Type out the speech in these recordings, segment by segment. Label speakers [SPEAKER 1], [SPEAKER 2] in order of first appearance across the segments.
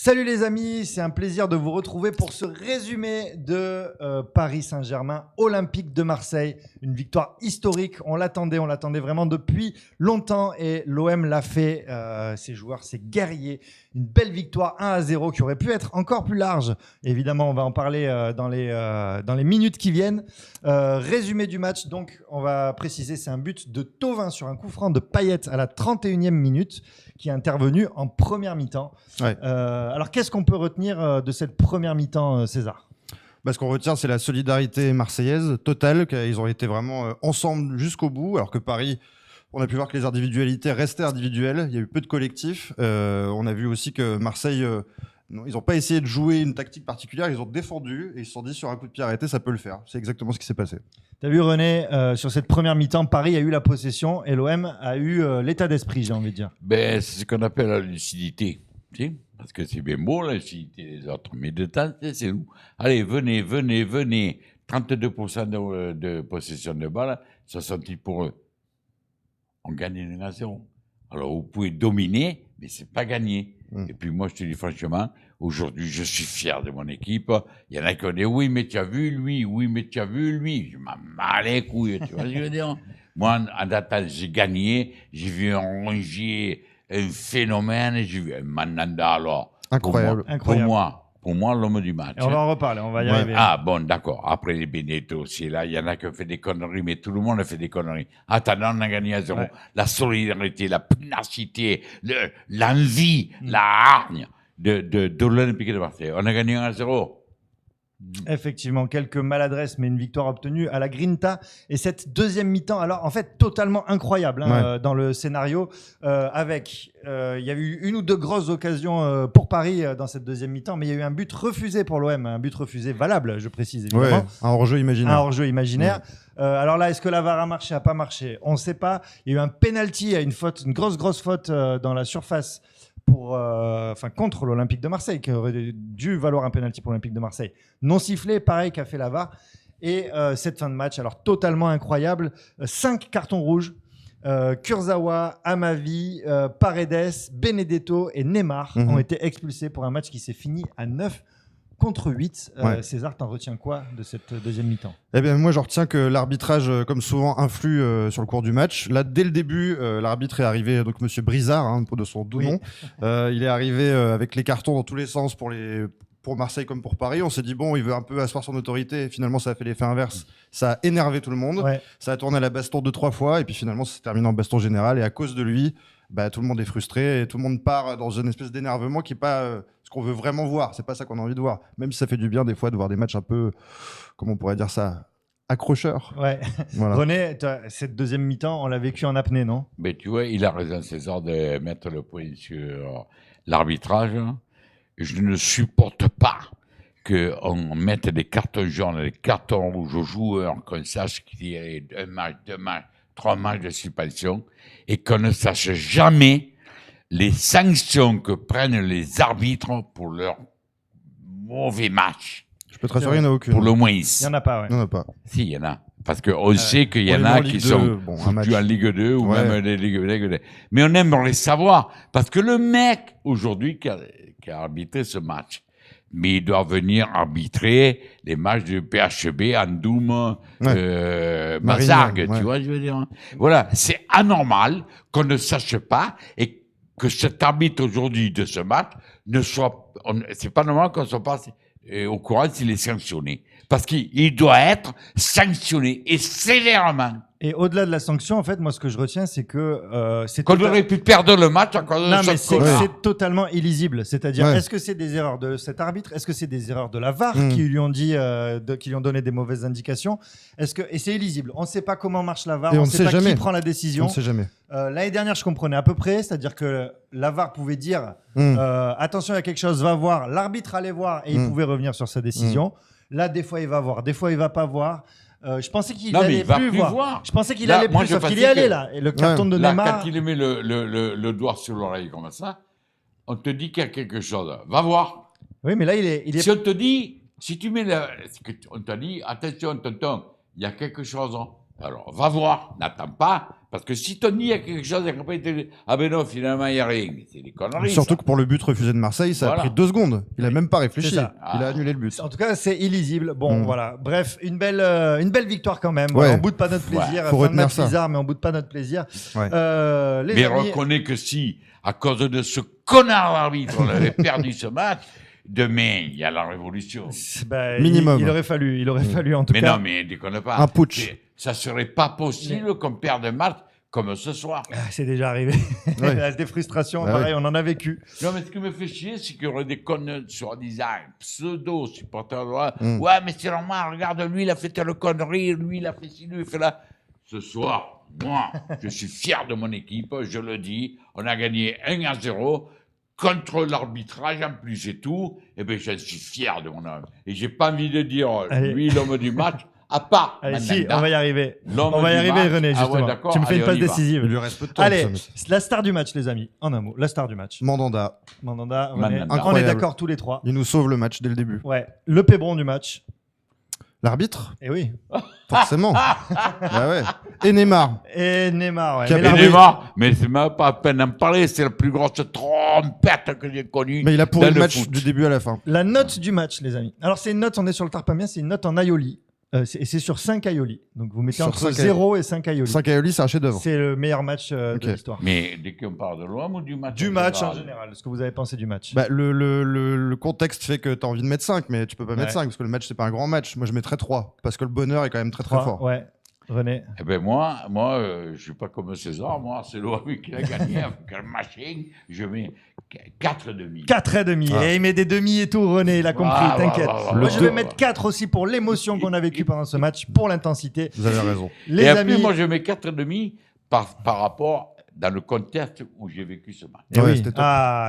[SPEAKER 1] Salut les amis, c'est un plaisir de vous retrouver pour ce résumé de Paris Saint-Germain Olympique de Marseille. Une victoire historique, on l'attendait vraiment depuis longtemps et l'OM l'a fait. Ses joueurs, ses guerriers. Une belle victoire 1-0 qui aurait pu être encore plus large. Évidemment, on va en parler dans les minutes qui viennent. Résumé du match, donc on va préciser, c'est un but de Thauvin sur un coup franc de Payet à la 31e minute qui est intervenu en première mi-temps.
[SPEAKER 2] Ouais.
[SPEAKER 1] Alors, qu'est-ce qu'on peut retenir de cette première mi-temps, César ?
[SPEAKER 2] Ce qu'on retient, c'est la solidarité marseillaise totale. Ils ont été vraiment ensemble jusqu'au bout, alors que Paris, on a pu voir que les individualités restaient individuelles. Il y a eu peu de collectifs. On a vu aussi que Marseille, ils n'ont pas essayé de jouer une tactique particulière. Ils ont défendu et ils se sont dit sur un coup de pied arrêté, ça peut le faire. C'est exactement ce qui s'est passé.
[SPEAKER 1] Tu as vu, René, sur cette première mi-temps, Paris a eu la possession et l'OM a eu l'état d'esprit, j'ai envie de dire.
[SPEAKER 3] C'est ce qu'on appelle la lucidité. Parce que c'est bien beau, la lucidité des autres. Mais de temps, c'est nous. Allez, venez. 32% de possession de balle, 70 pour eux. On gagne 1-0. Alors, vous pouvez dominer, mais c'est pas gagné. Et puis moi, je te dis franchement, aujourd'hui, je suis fier de mon équipe. Il y en a qui ont dit, oui, mais tu as vu lui, Je m'en bats les couilles, tu vois ce que je veux dire. Moi, en date, j'ai gagné, j'ai vu un Rongier, un phénomène, j'ai vu un Mandanda, alors.
[SPEAKER 2] Incroyable.
[SPEAKER 3] Pour moi, l'homme du match.
[SPEAKER 1] Et on va en reparler, on va y arriver.
[SPEAKER 3] Ah bon, d'accord. Après les Benedetto, c'est là, il y en a qui ont fait des conneries, mais tout le monde a fait des conneries. Attends, on a gagné à 0. Ouais. La solidarité, la pugnacité, l'envie, la hargne de l'Olympique de Marseille. On a gagné 1-0.
[SPEAKER 1] Effectivement, quelques maladresses, mais une victoire obtenue à la Grinta. Et cette deuxième mi-temps, alors en fait totalement incroyable dans le scénario, il y a eu une ou deux grosses occasions pour Paris dans cette deuxième mi-temps, mais il y a eu un but refusé pour l'OM, un but refusé valable, je précise évidemment.
[SPEAKER 2] Ouais, un hors-jeu imaginaire.
[SPEAKER 1] Alors là, est-ce que la VAR a marché, a pas marché ? On ne sait pas. Il y a eu un penalty, une grosse faute dans la surface contre l'Olympique de Marseille, qui aurait dû valoir un penalty pour l'Olympique de Marseille. Non sifflé, pareil qu'a fait la VAR. Et cette fin de match, alors totalement incroyable. 5 cartons rouges. Kurzawa, Amavi, Paredes, Benedetto et Neymar ont été expulsés pour un match qui s'est fini à 9 contre 8. César, t'en retiens quoi de cette deuxième mi-temps ?
[SPEAKER 2] Eh bien, moi, je retiens que l'arbitrage, comme souvent, influe sur le cours du match. Là, dès le début, l'arbitre est arrivé, donc Monsieur Brizard, de son doux nom. Il est arrivé avec les cartons dans tous les sens pour Marseille comme pour Paris. On s'est dit, bon, il veut un peu asseoir son autorité. Et finalement, ça a fait l'effet inverse. Ça a énervé tout le monde. Ça a tourné à la baston 2-3 fois. Et puis finalement, ça s'est terminé en baston générale. Et à cause de lui, tout le monde est frustré et tout le monde part dans une espèce d'énervement qui n'est pas ce qu'on veut vraiment voir. C'est pas ça qu'on a envie de voir. Même si ça fait du bien des fois de voir des matchs un peu, comment on pourrait dire ça, accrocheurs.
[SPEAKER 1] Ouais. Voilà. René, cette deuxième mi-temps, on l'a vécu en apnée, non ?
[SPEAKER 3] Mais tu vois, il a raison, César, de mettre le point sur l'arbitrage. Je ne supporte pas qu'on mette des cartons jaunes, des cartons rouges aux joueurs, qu'on sache qu'il y a 1 match, 2 matchs, 3 matchs de suspension, et qu'on ne sache jamais les sanctions que prennent les arbitres pour leur mauvais match.
[SPEAKER 2] Je peux te rassurer, il n'y en a aucune.
[SPEAKER 3] Pour le moins.
[SPEAKER 1] Il n'y en a pas,
[SPEAKER 2] Il n'y en a pas.
[SPEAKER 3] Si, il y en a. Parce qu'on sait qu'il y en a qui sont foutus en Ligue 2 ou même les Ligue 2. Mais on aimerait savoir. Parce que le mec, aujourd'hui, qui a arbitré ce match, mais il doit venir arbitrer les matchs de PHB, Andoum, Mazargues, tu vois, je veux dire. Voilà, c'est anormal qu'on ne sache pas et que cet arbitre aujourd'hui de ce match ne soit... c'est pas normal qu'on ne soit pas au courant s'il est sanctionné. Parce qu'il doit être sanctionné et sévèrement.
[SPEAKER 1] Et au-delà de la sanction, en fait, moi, ce que je retiens, c'est que
[SPEAKER 3] qu'on aurait pu perdre le match à cause de
[SPEAKER 1] non, mais c'est totalement illisible. C'est-à-dire, est-ce que c'est des erreurs de cet arbitre ? Est-ce que c'est des erreurs de la VAR qui lui ont dit, qui lui ont donné des mauvaises indications ? Et c'est illisible. On ne sait pas comment marche la VAR. On ne sait pas qui prend la décision.
[SPEAKER 2] On ne sait jamais.
[SPEAKER 1] L'année dernière, je comprenais à peu près. C'est-à-dire que la VAR pouvait dire attention, il y a quelque chose, va voir. L'arbitre allait voir et il pouvait revenir sur sa décision. Là, des fois, il va voir. Des fois, il ne va pas voir. Je pensais qu'il allait plus voir. Je pensais qu'il allait plus, sauf qu'il y allait là. Et le carton de Neymar...
[SPEAKER 3] Quand il met le doigt sur l'oreille comme ça, on te dit qu'il y a quelque chose. Va voir.
[SPEAKER 1] Oui, mais là, il est...
[SPEAKER 3] Si on te dit, si tu mets on te dit, attention, tonton, il y a quelque chose. Alors, va voir, n'attends pas, parce que si tu dis il y a quelque chose, et qu'après, ah ben non, finalement, il n'y a rien. C'est des conneries.
[SPEAKER 2] Surtout
[SPEAKER 3] ça.
[SPEAKER 2] que pour le but refusé de Marseille, ça a pris 2 secondes. Il a même pas réfléchi. Il a annulé le but.
[SPEAKER 1] En tout cas, c'est illisible. Bon, voilà. Bref, une belle victoire quand même. Voilà, on boude pas notre plaisir.
[SPEAKER 2] Faut retenir ça.
[SPEAKER 1] Bizarre, mais on boude pas notre plaisir.
[SPEAKER 2] Ouais.
[SPEAKER 3] Mais reconnais que si, à cause de ce connard d'arbitre, on avait perdu ce match, demain, il y a la révolution.
[SPEAKER 2] Minimum.
[SPEAKER 1] Il aurait fallu en tout cas.
[SPEAKER 3] Mais non, mais déconne pas.
[SPEAKER 2] Un putsch.
[SPEAKER 3] Ça serait pas possible qu'on perde un match comme ce soir.
[SPEAKER 1] C'est déjà arrivé.
[SPEAKER 2] Ouais.
[SPEAKER 1] Des frustrations, pareil, on en a vécu.
[SPEAKER 3] Non, mais ce qui me fait chier, c'est qu'il y aurait des connes soi-disant pseudo-supporters droit. Ouais, mais c'est normal, regarde, lui, il a fait telle connerie, lui, il a fait ci, lui, il fait là. Ce soir, moi, je suis fier de mon équipe, je le dis. On a gagné 1-0 contre l'arbitrage en plus et tout. Eh bien, je suis fier de mon homme. Et j'ai pas envie de dire, lui, l'homme du match. À part.
[SPEAKER 1] Allez, si, on va y arriver.
[SPEAKER 3] L'homme
[SPEAKER 1] on va y arriver,
[SPEAKER 3] match.
[SPEAKER 1] René, justement. Tu me fais une passe décisive.
[SPEAKER 2] Il lui reste peu de temps.
[SPEAKER 1] Allez, la star du match, les amis. En un mot, la star du match.
[SPEAKER 2] Mandanda.
[SPEAKER 1] René.
[SPEAKER 2] Incroyable.
[SPEAKER 1] On est d'accord tous les trois.
[SPEAKER 2] Il nous sauve le match dès le début.
[SPEAKER 1] Ouais. Le pébron du match.
[SPEAKER 2] L'arbitre.
[SPEAKER 1] Eh oui.
[SPEAKER 2] Forcément. Ouais. Et Neymar.
[SPEAKER 1] Ouais.
[SPEAKER 3] Neymar, mais c'est même pas à peine d'en parler. C'est la plus grosse trompette que j'ai connue.
[SPEAKER 2] Mais il a pourri le match du début à la fin.
[SPEAKER 1] La note du match, les amis. Alors, c'est une note, on est sur le Tarpamien, c'est une note en aioli. Et c'est sur 5 aioli. Donc vous mettez
[SPEAKER 2] sur
[SPEAKER 1] entre 0 et 5 aioli.
[SPEAKER 2] 5 aioli, c'est un chef-d'œuvre.
[SPEAKER 1] C'est le meilleur match de l'histoire.
[SPEAKER 3] Mais dès qu'on parle de l'OM ou du match
[SPEAKER 1] Du match en général. Ce que vous avez pensé du match.
[SPEAKER 2] Le contexte fait que tu as envie de mettre 5, mais tu peux pas mettre 5 parce que le match, c'est pas un grand match. Moi, je mettrais 3 parce que le bonheur est quand même très fort.
[SPEAKER 1] Ouais. René.
[SPEAKER 3] Eh ben moi, je suis pas comme César. Moi, c'est l'OM qui a gagné avec un machine. Je mets 4,5.
[SPEAKER 1] 4,5. Et il met des demi et tout, René, il a compris, t'inquiète. Moi, je vais mettre 4 aussi pour l'émotion qu'on a vécue pendant ce match, pour l'intensité.
[SPEAKER 2] Vous avez raison.
[SPEAKER 1] Les
[SPEAKER 3] amis,
[SPEAKER 1] après,
[SPEAKER 3] moi, je mets 4,5 par rapport dans le contexte où j'ai vécu ce match.
[SPEAKER 1] Ouais, oui.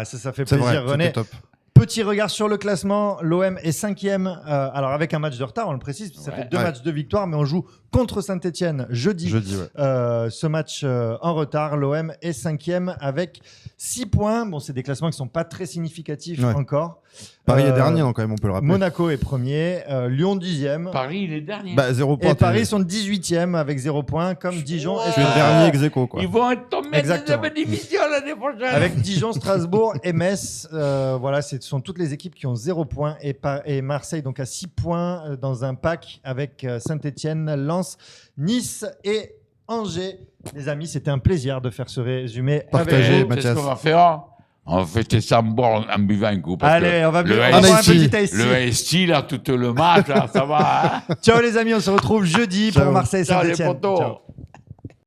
[SPEAKER 1] Ça fait plaisir, René.
[SPEAKER 2] Top.
[SPEAKER 1] Petit regard sur le classement, l'OM est 5e, alors avec un match de retard, on le précise, ça fait 2 matchs de victoire, mais on joue contre Saint-Etienne jeudi. Ce match en retard, l'OM est 5e avec 6 points. Bon, c'est des classements qui ne sont pas très significatifs encore.
[SPEAKER 2] Paris est dernier, quand même, on peut le rappeler.
[SPEAKER 1] Monaco est premier, Lyon 10e.
[SPEAKER 3] Paris, il est dernier.
[SPEAKER 2] 0 points.
[SPEAKER 1] Et Paris sont 18e avec 0 points, comme Dijon.
[SPEAKER 2] Je suis le dernier ex aequo, quoi.
[SPEAKER 3] Ils vont être tombés de division l'année prochaine.
[SPEAKER 1] Avec Dijon, Strasbourg et Metz. Voilà, ce sont toutes les équipes qui ont 0 points. Et Marseille, donc à 6 points dans un pack avec Saint-Etienne, Lens, Nice et Angers. Les amis, c'était un plaisir de faire ce résumé.
[SPEAKER 2] Partagé,
[SPEAKER 3] Mathias. C'est ce qu'on va faire. On va fêter ça en buvant un coup.
[SPEAKER 1] Allez, on va boire un petit ice.
[SPEAKER 3] Le ST, là, tout le match, là, ça va.
[SPEAKER 1] Ciao les amis, on se retrouve jeudi pour Marseille Saint-Etienne.
[SPEAKER 3] Ciao les potos.